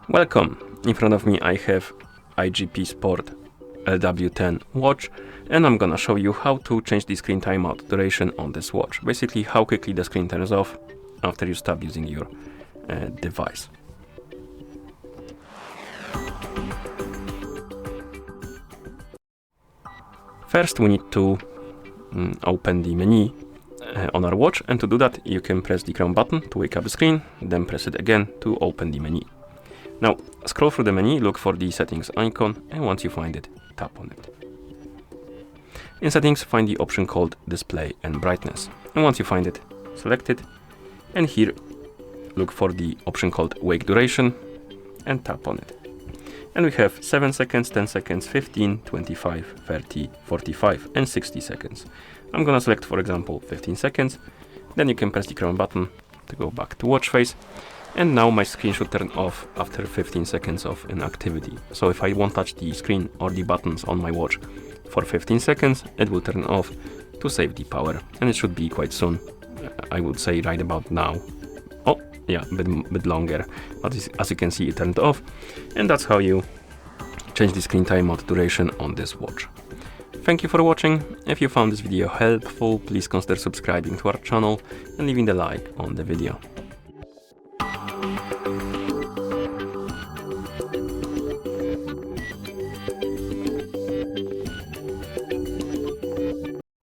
Welcome! In front of me I have iGPSport LW10 watch, and I'm gonna show you how to change the screen timeout duration on this watch. Basically how quickly the screen turns off after you stop using your device. First we need to open the menu on our watch, and to do that you can press the crown button to wake up the screen, then press it again to open the menu. Now scroll through the menu, look for the settings icon, and once you find it, tap on it. In settings, find the option called display and brightness, and once you find it, select it, and here look for the option called wake duration and tap on it. And we have 7 seconds, 10 seconds, 15, 25, 30, 45 and 60 seconds. I'm gonna select, for example, 15 seconds. Then you can press the crown button to go back to watch face. And now my screen should turn off after 15 seconds of inactivity. So if I won't touch the screen or the buttons on my watch for 15 seconds, it will turn off to save the power. And it should be quite soon. I would say right about now. Oh, yeah, a bit longer. But as you can see, it turned off. And that's how you change the screen timeout duration on this watch. Thank you for watching. If you found this video helpful, please consider subscribing to our channel and leaving a like on the video.